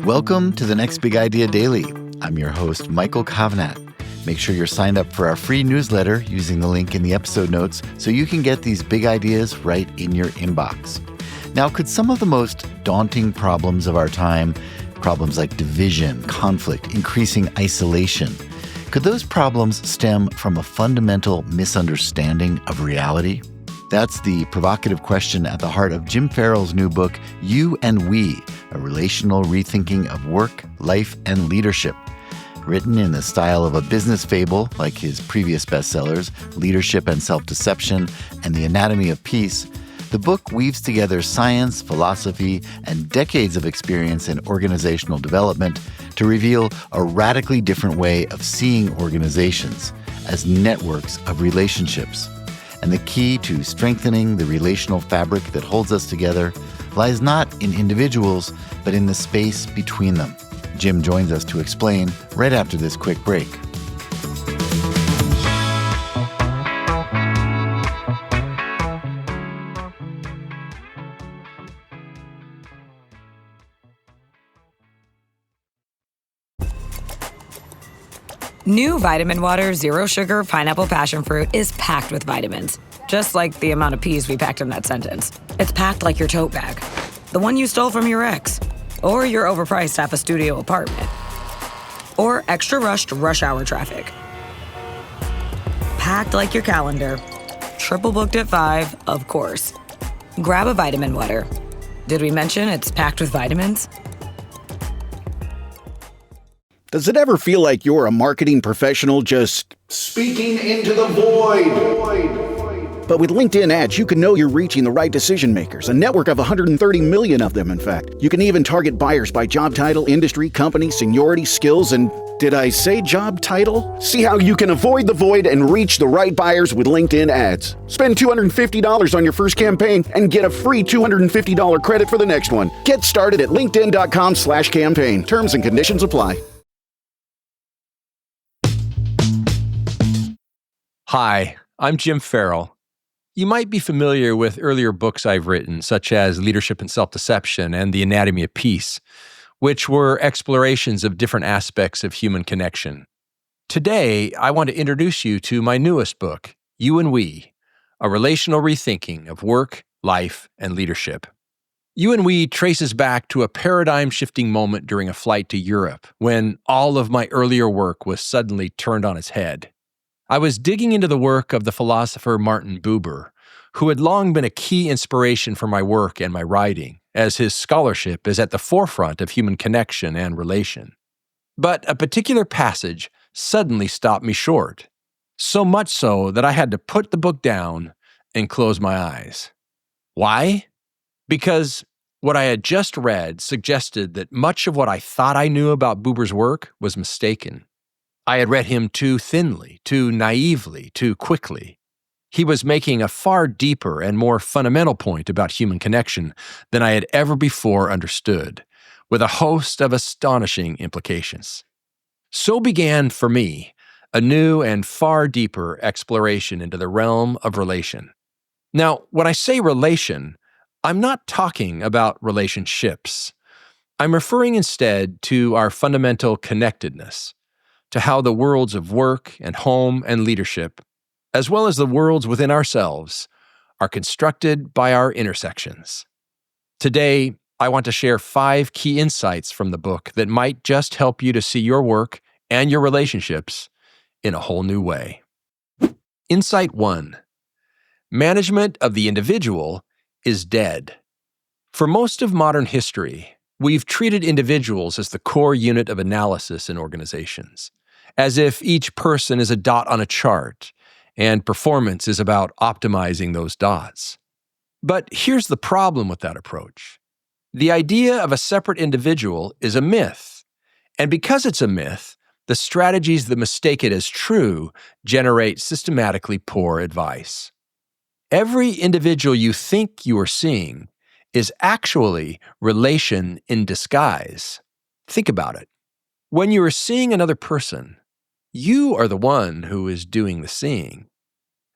Welcome to the Next Big Idea Daily. I'm your host, Michael Kavanagh. Make sure you're signed up for our free newsletter using the link in the episode notes so you can get these big ideas right in your inbox. Now, could some of the most daunting problems of our time, problems like division, conflict, increasing isolation, could those problems stem from a fundamental misunderstanding of reality? That's the provocative question at the heart of Jim Farrell's new book, You and We, a relational rethinking of work, life, and leadership. Written in the style of a business fable, like his previous bestsellers, Leadership and Self-Deception and The Anatomy of Peace, the book weaves together science, philosophy, and decades of experience in organizational development to reveal a radically different way of seeing organizations as networks of relationships. And the key to strengthening the relational fabric that holds us together lies not in individuals, but in the space between them. Jim joins us to explain right after this quick break. New Vitamin Water Zero Sugar Pineapple Passion Fruit is packed with vitamins, just like the amount of peas we packed in that sentence. It's packed like your tote bag, the one you stole from your ex, or your overpriced half a studio apartment, or extra rushed rush hour traffic. Packed like your calendar, triple booked at 5, of course. Grab a vitamin water. Did we mention it's packed with vitamins? Does it ever feel like you're a marketing professional just speaking into the void? But with LinkedIn ads, you can know you're reaching the right decision makers, a network of 130 million of them, in fact. You can even target buyers by job title, industry, company, seniority, skills, and did I say job title? See how you can avoid the void and reach the right buyers with LinkedIn ads. Spend $250 on your first campaign and get a free $250 credit for the next one. Get started at linkedin.com/campaign. Terms and conditions apply. Hi, I'm Jim Farrell. You might be familiar with earlier books I've written, such as Leadership and Self-Deception and The Anatomy of Peace, which were explorations of different aspects of human connection. Today, I want to introduce you to my newest book, You and We, a relational rethinking of work, life, and leadership. You and We traces back to a paradigm-shifting moment during a flight to Europe, when all of my earlier work was suddenly turned on its head. I was digging into the work of the philosopher Martin Buber, who had long been a key inspiration for my work and my writing, as his scholarship is at the forefront of human connection and relation. But a particular passage suddenly stopped me short, so much so that I had to put the book down and close my eyes. Why? Because what I had just read suggested that much of what I thought I knew about Buber's work was mistaken. I had read him too thinly, too naively, too quickly. He was making a far deeper and more fundamental point about human connection than I had ever before understood, with a host of astonishing implications. So began, for me, a new and far deeper exploration into the realm of relation. Now, when I say relation, I'm not talking about relationships. I'm referring instead to our fundamental connectedness, to how the worlds of work and home and leadership, as well as the worlds within ourselves, are constructed by our intersections. Today, I want to share 5 key insights from the book that might just help you to see your work and your relationships in a whole new way. Insight 1. Management of the individual is dead. For most of modern history, we've treated individuals as the core unit of analysis in organizations, as if each person is a dot on a chart, and performance is about optimizing those dots. But here's the problem with that approach. The idea of a separate individual is a myth, and because it's a myth, the strategies that mistake it as true generate systematically poor advice. Every individual you think you are seeing is actually relation in disguise. Think about it. When you are seeing another person, you are the one who is doing the seeing.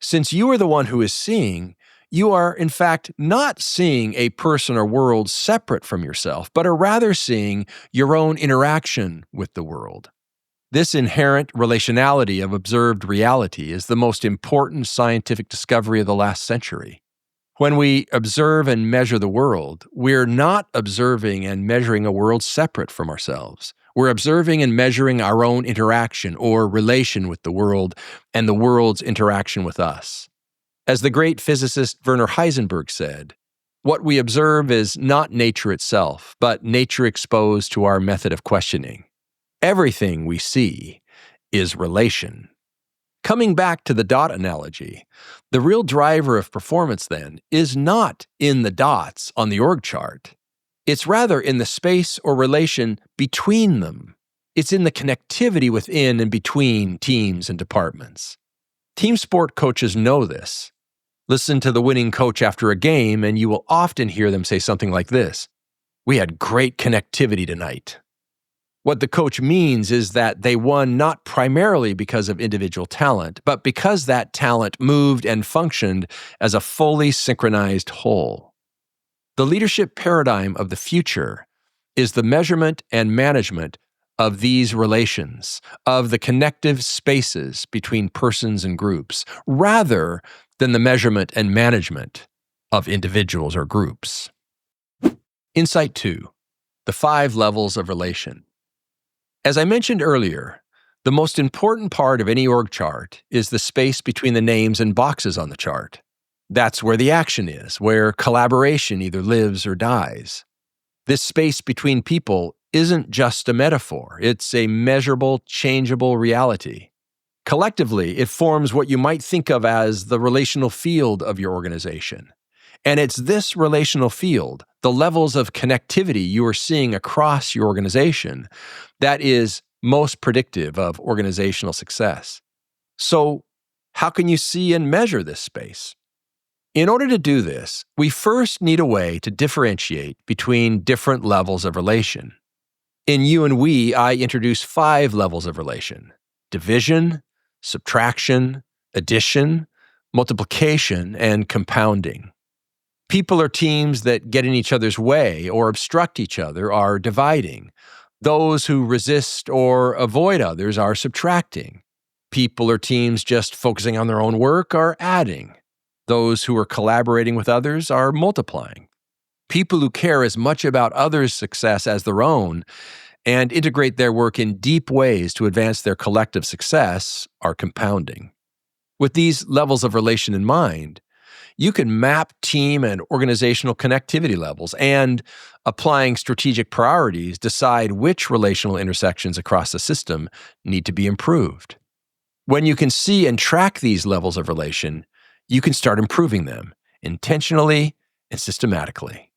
Since you are the one who is seeing, you are, in fact, not seeing a person or world separate from yourself, but are rather seeing your own interaction with the world. This inherent relationality of observed reality is the most important scientific discovery of the last century. When we observe and measure the world, we're not observing and measuring a world separate from ourselves. We're observing and measuring our own interaction or relation with the world and the world's interaction with us. As the great physicist Werner Heisenberg said, what we observe is not nature itself, but nature exposed to our method of questioning. Everything we see is relation. Coming back to the dot analogy, the real driver of performance then is not in the dots on the org chart. It's rather in the space or relation between them. It's in the connectivity within and between teams and departments. Team sport coaches know this. Listen to the winning coach after a game, and you will often hear them say something like this: "We had great connectivity tonight." What the coach means is that they won not primarily because of individual talent, but because that talent moved and functioned as a fully synchronized whole. The leadership paradigm of the future is the measurement and management of these relations, of the connective spaces between persons and groups, rather than the measurement and management of individuals or groups. Insight 2, the 5 levels of relation. As I mentioned earlier, the most important part of any org chart is the space between the names and boxes on the chart. That's where the action is, where collaboration either lives or dies. This space between people isn't just a metaphor, it's a measurable, changeable reality. Collectively, it forms what you might think of as the relational field of your organization. And it's this relational field, the levels of connectivity you are seeing across your organization, that is most predictive of organizational success. So, how can you see and measure this space? In order to do this, we first need a way to differentiate between different levels of relation. In You and We, I introduce 5 levels of relation: division, subtraction, addition, multiplication, and compounding. People or teams that get in each other's way or obstruct each other are dividing. Those who resist or avoid others are subtracting. People or teams just focusing on their own work are adding. Those who are collaborating with others are multiplying. People who care as much about others' success as their own and integrate their work in deep ways to advance their collective success are compounding. With these levels of relation in mind, you can map team and organizational connectivity levels and, applying strategic priorities, decide which relational intersections across the system need to be improved. When you can see and track these levels of relation, you can start improving them intentionally and systematically.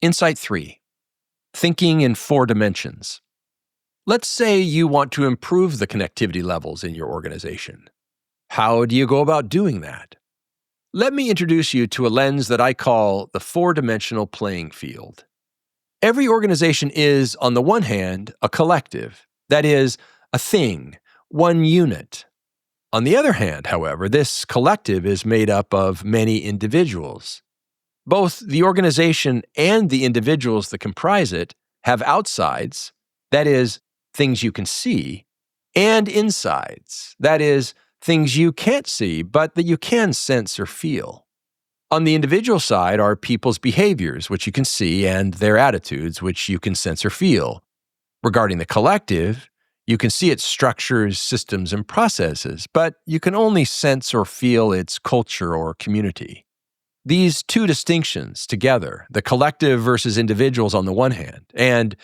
Insight 3, thinking in 4 dimensions. Let's say you want to improve the connectivity levels in your organization. How do you go about doing that? Let me introduce you to a lens that I call the 4-dimensional playing field. Every organization is, on the one hand, a collective, that is, a thing, one unit. On the other hand, however, this collective is made up of many individuals. Both the organization and the individuals that comprise it have outsides, that is, things you can see, and insides, that is, things you can't see, but that you can sense or feel. On the individual side are people's behaviors, which you can see, and their attitudes, which you can sense or feel. Regarding the collective, you can see its structures, systems, and processes, but you can only sense or feel its culture or community. These 2 distinctions together, the collective versus individuals on the one hand, and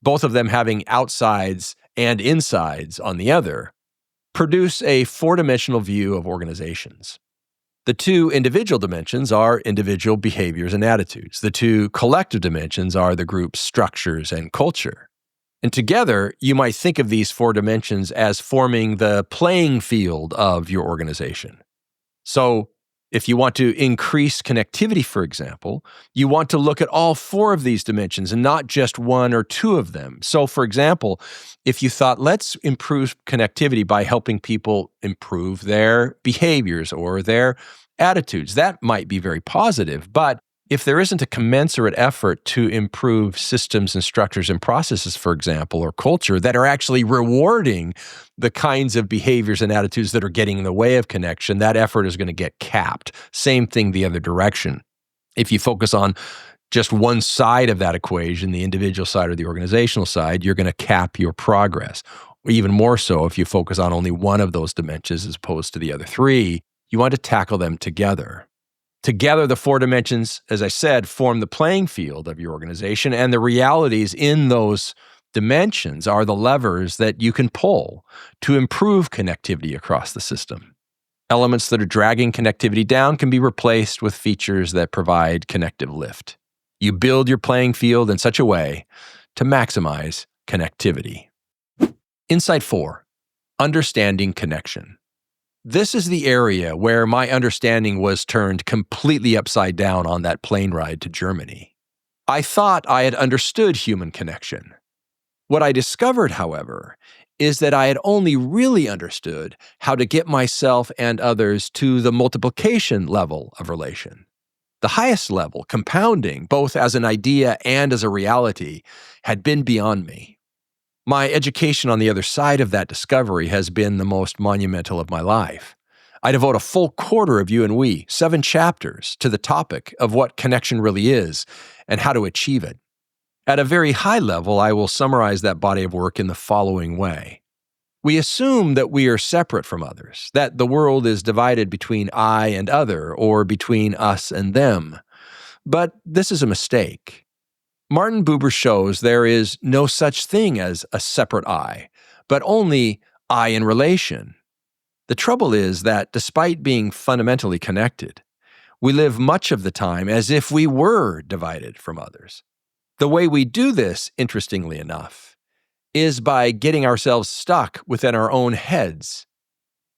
both of them having outsides and insides on the other, produce a 4-dimensional view of organizations. The 2 individual dimensions are individual behaviors and attitudes. The 2 collective dimensions are the group's structures and culture. And together, you might think of these 4 dimensions as forming the playing field of your organization. So, if you want to increase connectivity, for example, you want to look at all 4 of these dimensions and not just 1 or 2 of them. So, for example, if you thought, let's improve connectivity by helping people improve their behaviors or their attitudes. That might be very positive, but if there isn't a commensurate effort to improve systems and structures and processes, for example, or culture that are actually rewarding the kinds of behaviors and attitudes that are getting in the way of connection, that effort is going to get capped. Same thing the other direction. If you focus on just one side of that equation, the individual side or the organizational side, you're going to cap your progress. Even more so if you focus on only one of those dimensions as opposed to the other three, you want to tackle them together. Together, the four dimensions, as I said, form the playing field of your organization, and the realities in those dimensions are the levers that you can pull to improve connectivity across the system. Elements that are dragging connectivity down can be replaced with features that provide connective lift. You build your playing field in such a way to maximize connectivity. Insight 4, understanding connection. This is the area where my understanding was turned completely upside down on that plane ride to Germany. I thought I had understood human connection. What I discovered, however, is that I had only really understood how to get myself and others to the multiplication level of relation. The highest level, compounding, both as an idea and as a reality, had been beyond me. My education on the other side of that discovery has been the most monumental of my life. I devote a full quarter of You and We, 7 chapters, to the topic of what connection really is and how to achieve it. At a very high level, I will summarize that body of work in the following way. We assume that we are separate from others, that the world is divided between I and other, or between us and them. But this is a mistake. Martin Buber shows there is no such thing as a separate I, but only I in relation. The trouble is that despite being fundamentally connected, we live much of the time as if we were divided from others. The way we do this, interestingly enough, is by getting ourselves stuck within our own heads.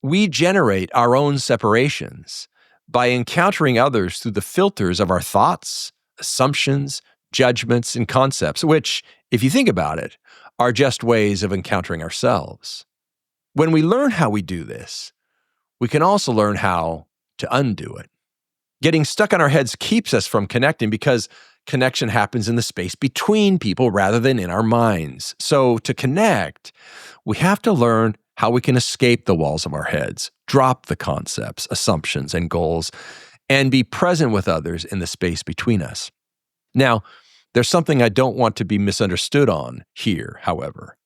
We generate our own separations by encountering others through the filters of our thoughts, assumptions, judgments, and concepts, which, if you think about it, are just ways of encountering ourselves. When we learn how we do this, we can also learn how to undo it. Getting stuck on our heads keeps us from connecting because connection happens in the space between people rather than in our minds. So to connect, we have to learn how we can escape the walls of our heads, drop the concepts, assumptions, and goals, and be present with others in the space between us. Now, there's something I don't want to be misunderstood on here, however.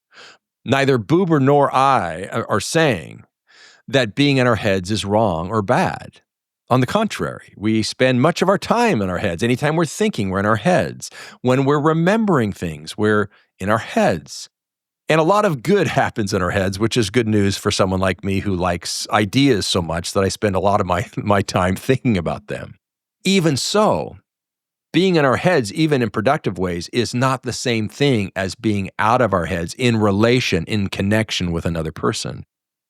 Neither Buber nor I are saying that being in our heads is wrong or bad. On the contrary, we spend much of our time in our heads. Anytime we're thinking, we're in our heads. When we're remembering things, we're in our heads. And a lot of good happens in our heads, which is good news for someone like me who likes ideas so much that I spend a lot of my time thinking about them. Even so, being in our heads, even in productive ways, is not the same thing as being out of our heads in relation, in connection with another person.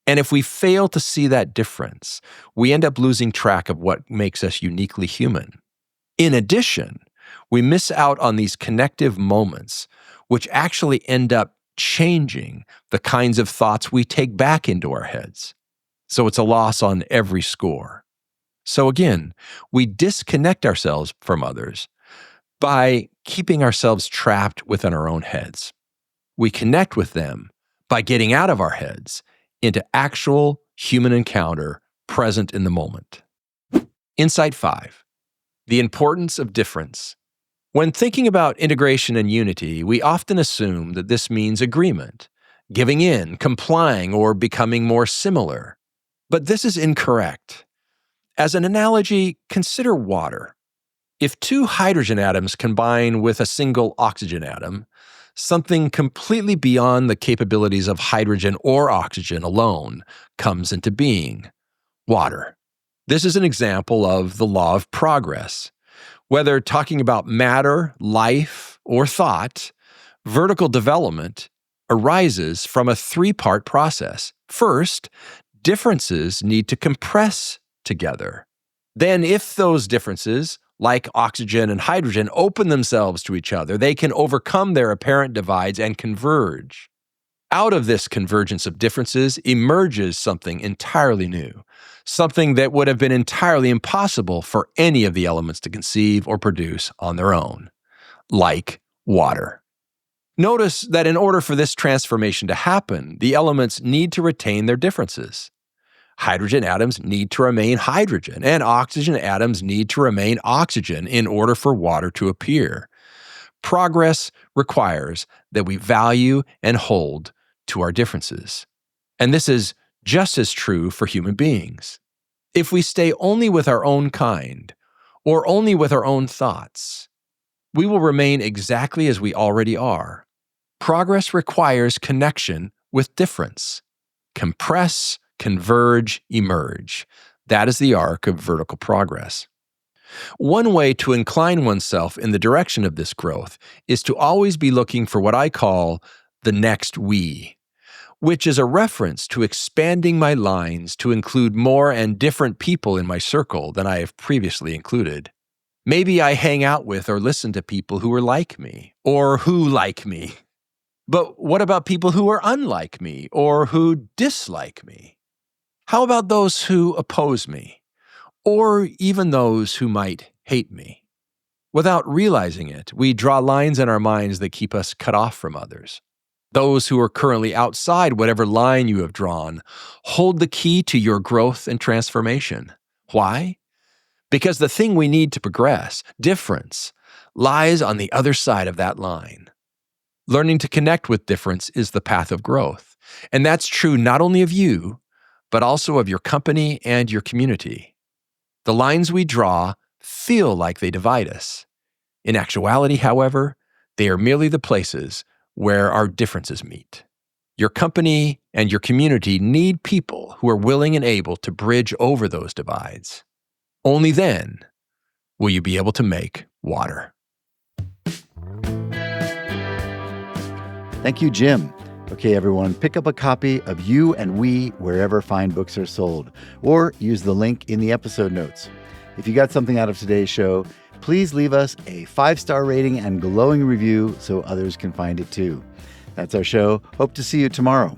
And if we fail to see that difference, we end up losing track of what makes us uniquely human. In addition, we miss out on these connective moments, which actually end up changing the kinds of thoughts we take back into our heads. So it's a loss on every score. So again, we disconnect ourselves from others by keeping ourselves trapped within our own heads. We connect with them by getting out of our heads into actual human encounter present in the moment. Insight 5, the importance of difference. When thinking about integration and unity, we often assume that this means agreement, giving in, complying, or becoming more similar. But this is incorrect. As an analogy, consider water. If 2 hydrogen atoms combine with a single oxygen atom, something completely beyond the capabilities of hydrogen or oxygen alone comes into being: water. This is an example of the law of progress. Whether talking about matter, life, or thought, vertical development arises from a 3-part process. First, differences need to compress together. Then, if those differences, like oxygen and hydrogen, open themselves to each other, they can overcome their apparent divides and converge. Out of this convergence of differences emerges something entirely new, something that would have been entirely impossible for any of the elements to conceive or produce on their own, like water. Notice that in order for this transformation to happen, the elements need to retain their differences. Hydrogen atoms need to remain hydrogen, and oxygen atoms need to remain oxygen in order for water to appear. Progress requires that we value and hold to our differences. And this is just as true for human beings. If we stay only with our own kind, or only with our own thoughts, we will remain exactly as we already are. Progress requires connection with difference. Compress, converge, emerge. That is the arc of vertical progress. One way to incline oneself in the direction of this growth is to always be looking for what I call the next we, which is a reference to expanding my lines to include more and different people in my circle than I have previously included. Maybe I hang out with or listen to people who are like me, or who like me. But what about people who are unlike me, or who dislike me? How about those who oppose me, or even those who might hate me? Without realizing it, we draw lines in our minds that keep us cut off from others. Those who are currently outside whatever line you have drawn hold the key to your growth and transformation. Why? Because the thing we need to progress, difference, lies on the other side of that line. Learning to connect with difference is the path of growth. And that's true not only of you, but also of your company and your community. The lines we draw feel like they divide us. In actuality, however, they are merely the places where our differences meet. Your company and your community need people who are willing and able to bridge over those divides. Only then will you be able to make water. Thank you, Jim. Okay, everyone, pick up a copy of You and We wherever fine books are sold, or use the link in the episode notes. If you got something out of today's show, please leave us a 5-star rating and glowing review so others can find it too. That's our show. Hope to see you tomorrow.